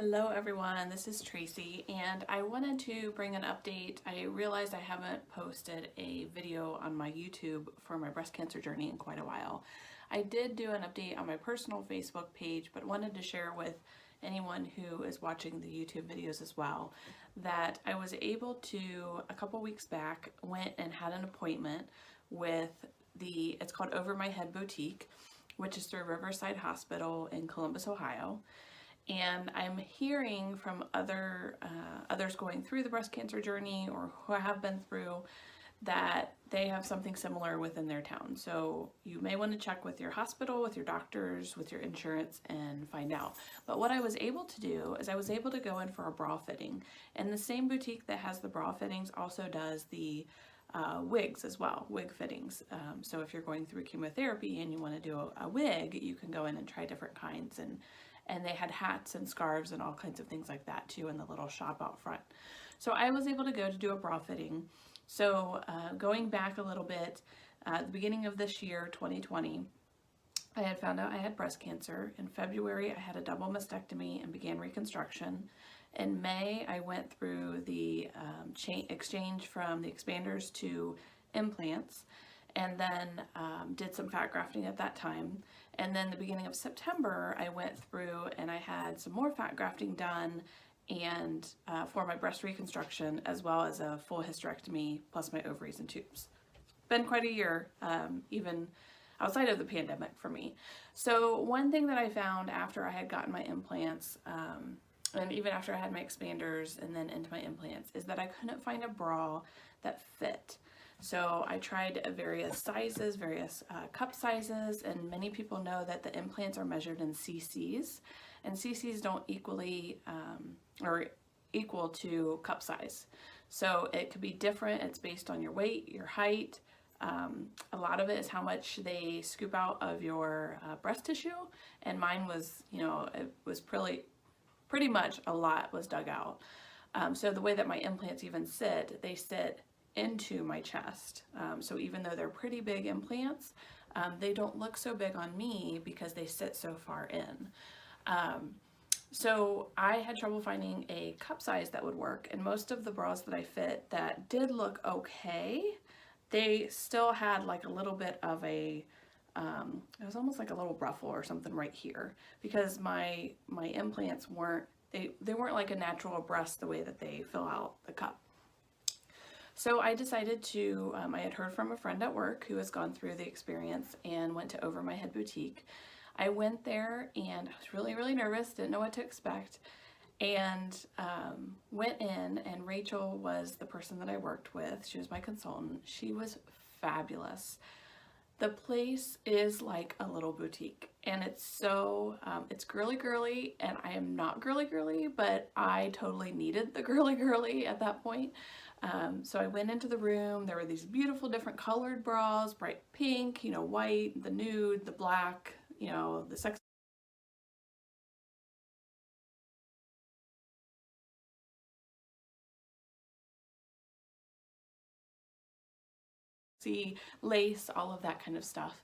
Hello everyone, this is Tracy and I wanted to bring an update. I realized I haven't posted a video on my YouTube for my breast cancer journey in quite a while. I did do an update on my personal Facebook page, but wanted to share with anyone who is watching the YouTube videos as well that I was able to, a couple weeks back, went and had an appointment with it's called Over My Head Boutique, which is through Riverside Hospital in Columbus, Ohio. And I'm hearing from others going through the breast cancer journey or who have been through that they have something similar within their town. So you may want to check with your hospital, with your doctors, with your insurance and find out. But what I was able to do is I was able to go in for a bra fitting. And the same boutique that has the bra fittings also does the wigs as well, wig fittings. So if you're going through chemotherapy and you want to do a wig, you can go in and try different kinds, and they had hats and scarves and all kinds of things like that too in the little shop out front. So I was able to go to do a bra fitting. So going back a little bit, at the beginning of this year, 2020, I had found out I had breast cancer. In February, I had a double mastectomy and began reconstruction. In May, I went through the exchange from the expanders to implants, and then did some fat grafting at that time. And then the beginning of September, I went through and I had some more fat grafting done and for my breast reconstruction, as well as a full hysterectomy plus my ovaries and tubes. Been quite a year, even outside of the pandemic for me. So one thing that I found after I had gotten my implants, and even after I had my expanders and then into my implants, is that I couldn't find a bra that fit. So I tried various sizes, various cup sizes, and many people know that the implants are measured in cc's, and cc's don't equal to cup size. So it could be different. It's based on your weight, your height. A lot of it is how much they scoop out of your breast tissue, and mine was, it was pretty much a lot was dug out. So the way that my implants even sit, they sit into my chest. So even though they're pretty big implants, they don't look so big on me because they sit so far in. So I had trouble finding a cup size that would work, and most of the bras that I fit that did look okay, they still had like a little bit of a, it was almost like a little ruffle or something right here, because my implants weren't, they weren't like a natural breast the way that they fill out the cup. So I decided to, I had heard from a friend at work who has gone through the experience and went to Over My Head Boutique. I went there and I was really, really nervous, didn't know what to expect, and went in, and Rachel was the person that I worked with. She was my consultant. She was fabulous. The place is like a little boutique, and it's so, it's girly, and I am not girly, but I totally needed the girly at that point. So I went into the room. There were these beautiful different colored bras, bright pink, white, the nude, the black, the sexy lace, all of that kind of stuff.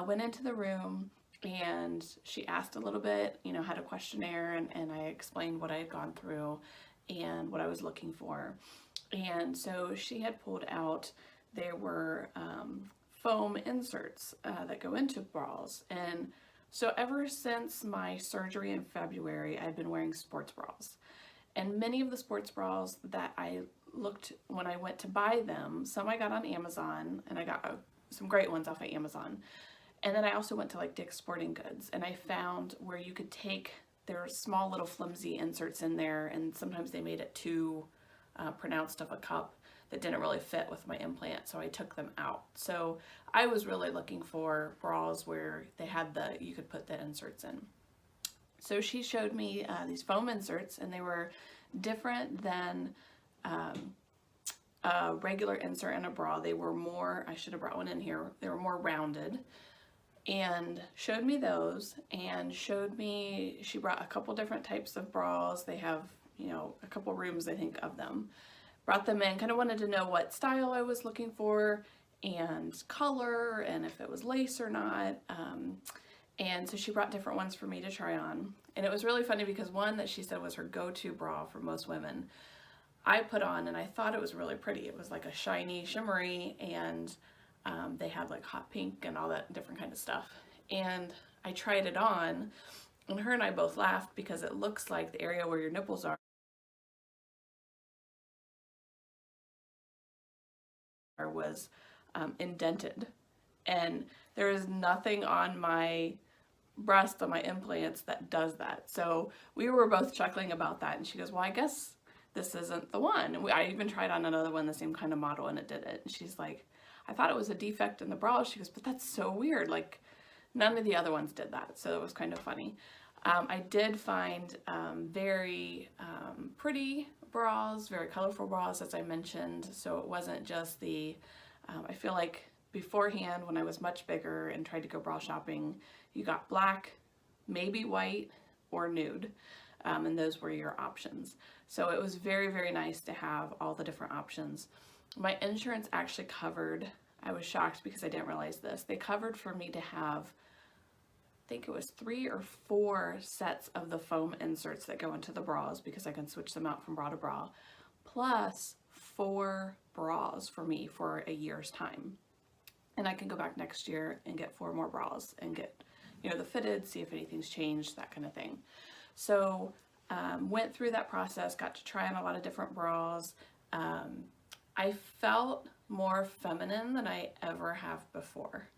Went into the room, and she asked a little bit, had a questionnaire, and I explained what I had gone through and what I was looking for. And so she had pulled out, there were foam inserts that go into bras. And so ever since my surgery in February, I've been wearing sports bras. And many of the sports bras that I looked when I went to buy them, some I got on Amazon, and I got some great ones off of Amazon. And then I also went to like Dick's Sporting Goods, and I found where you could take, there were small little flimsy inserts in there, and sometimes they made it too pronounced of a cup that didn't really fit with my implant, so I took them out. So I was really looking for bras where they had you could put the inserts in. So she showed me these foam inserts, and they were different than a regular insert in a bra. They were more, I should have brought one in here, they were more rounded, and showed me those, and showed me, she brought a couple different types of bras. They have, a couple rooms, I think, of them. Brought them in, kind of wanted to know what style I was looking for, and color, and if it was lace or not. And so she brought different ones for me to try on. And it was really funny because one that she said was her go-to bra for most women, I put on and I thought it was really pretty. It was like a shiny, shimmery, and they had like hot pink and all that different kind of stuff. And I tried it on, and her and I both laughed because it looks like the area where your nipples are was indented. And there is nothing on my breast, on my implants, that does that. So we were both chuckling about that, and she goes, well, I guess this isn't the one. And I even tried on another one, the same kind of model, and it did it. And she's like, I thought it was a defect in the bra. She goes, but that's so weird. Like, none of the other ones did that. So it was kind of funny. I did find very pretty bras, very colorful bras, as I mentioned. So it wasn't just the, I feel like beforehand when I was much bigger and tried to go bra shopping, you got black, maybe white, or nude. And those were your options. So it was very, very nice to have all the different options. My insurance actually covered, I was shocked because I didn't realize this, they covered for me to have, I think it was 3 or 4 sets of the foam inserts that go into the bras, because I can switch them out from bra to bra, plus 4 bras for me for a year's time. And I can go back next year and get 4 more bras and get, you know, the fitted, see if anything's changed, that kind of thing. So went through that process, got to try on a lot of different bras. I felt more feminine than I ever have before.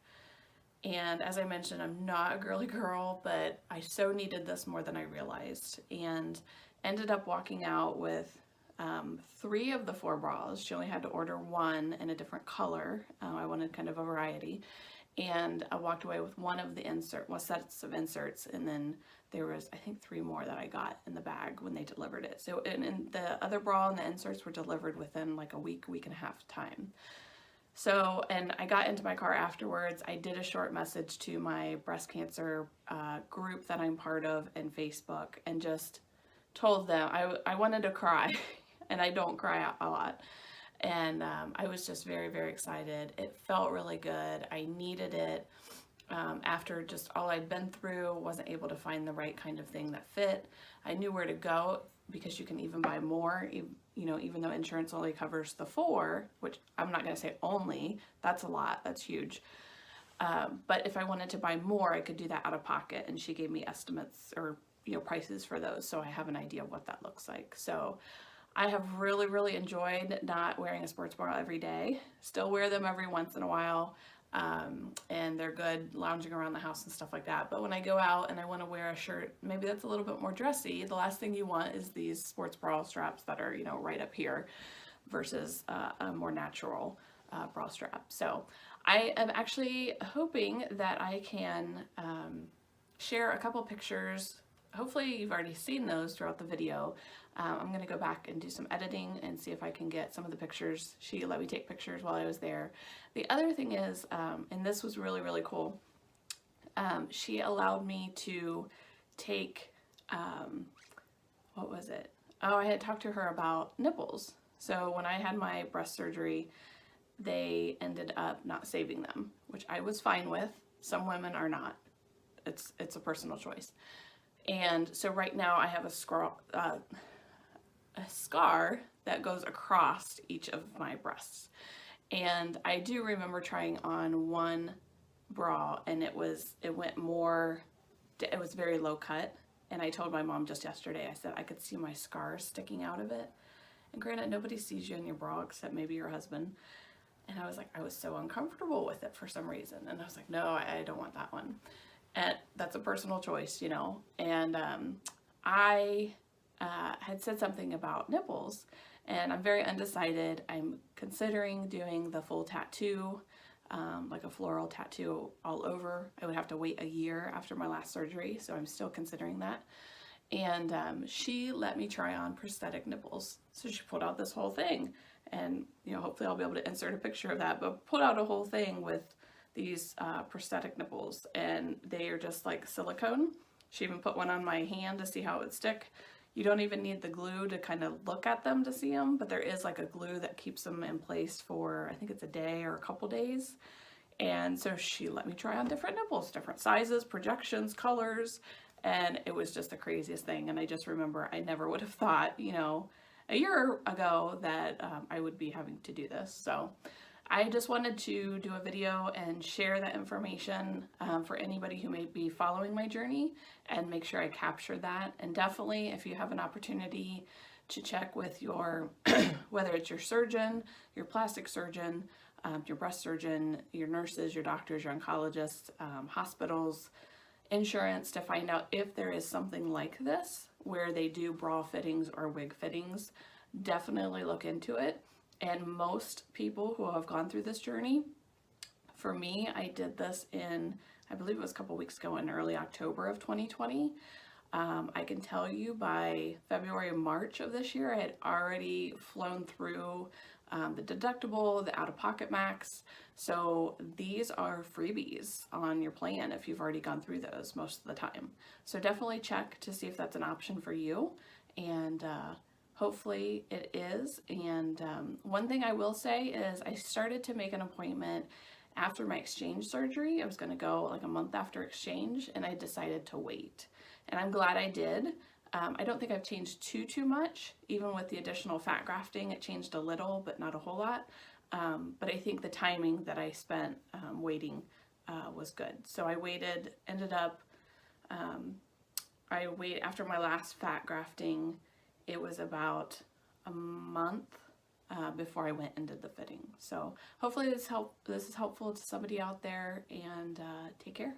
And as I mentioned, I'm not a girly girl, but I so needed this more than I realized, and ended up walking out with 3 of the 4 bras. She only had to order 1 in a different color. I wanted kind of a variety. And I walked away with 1 of the sets of inserts, and then there was, I think, 3 more that I got in the bag when they delivered it. So, and the other bra and the inserts were delivered within like a week and a half time. So, and I got into my car afterwards. I did a short message to my breast cancer group that I'm part of in Facebook, and just told them I wanted to cry, and I don't cry a lot. And I was just very, very excited. It felt really good. I needed it after just all I'd been through, wasn't able to find the right kind of thing that fit. I knew where to go, because you can even buy more, you know, even though insurance only covers the 4, which I'm not going to say only, that's a lot, that's huge. But if I wanted to buy more, I could do that out of pocket, and she gave me estimates, or, you know, prices for those, so I have an idea of what that looks like. So I have really, really enjoyed not wearing a sports bra every day. Still wear them every once in a while, and they're good lounging around the house and stuff like that. But when I go out and I want to wear a shirt, maybe that's a little bit more dressy, the last thing you want is these sports bra straps that are, you know, right up here, versus a more natural bra strap. So I am actually hoping that I can share a couple pictures. Hopefully you've already seen those throughout the video. I'm going to go back and do some editing and see if I can get some of the pictures. She let me take pictures while I was there. The other thing is, and this was really, really cool, she allowed me to take, what was it? Oh, I had talked to her about nipples. So when I had my breast surgery, they ended up not saving them, which I was fine with. Some women are not. It's a personal choice. And so right now I have a scar that goes across each of my breasts. And I do remember trying on one bra, and it was very low cut. And I told my mom just yesterday, I said I could see my scars sticking out of it. And granted, nobody sees you in your bra except maybe your husband. And I was like, I was so uncomfortable with it for some reason. And I was like, no, I don't want that one. And that's a personal choice, you know. And I had said something about nipples, and I'm very undecided. I'm considering doing the full tattoo, like a floral tattoo all over. I would have to wait a year after my last surgery, so I'm still considering that. And she let me try on prosthetic nipples. So she pulled out this whole thing, and, you know, hopefully I'll be able to insert a picture of that, but pulled out a whole thing with these prosthetic nipples, and they are just like silicone. She even put one on my hand to see how it would stick. You don't even need the glue to kind of look at them to see them, but there is like a glue that keeps them in place for, I think it's a day or a couple days. And so she let me try on different nipples, different sizes, projections, colors, and it was just the craziest thing. And I just remember I never would have thought, you know, a year ago that I would be having to do this. So I just wanted to do a video and share that information for anybody who may be following my journey and make sure I capture that. And definitely, if you have an opportunity to check with your, whether it's your surgeon, your plastic surgeon, your breast surgeon, your nurses, your doctors, your oncologists, hospitals, insurance, to find out if there is something like this where they do bra fittings or wig fittings. Definitely look into it. And most people who have gone through this journey, for me, I did this in, I believe it was a couple weeks ago in early October of 2020. I can tell you by February, March of this year, I had already flown through the deductible, the out-of-pocket max. So these are freebies on your plan if you've already gone through those most of the time. So definitely check to see if that's an option for you. And hopefully it is. And one thing I will say is I started to make an appointment after my exchange surgery. I was going to go like a month after exchange, and I decided to wait. And I'm glad I did. I don't think I've changed too much. Even with the additional fat grafting, it changed a little, but not a whole lot. But I think the timing that I spent waiting was good. So I waited, ended up, after my last fat grafting, it was about a month before I went and did the fitting. So hopefully this is helpful to somebody out there, and take care.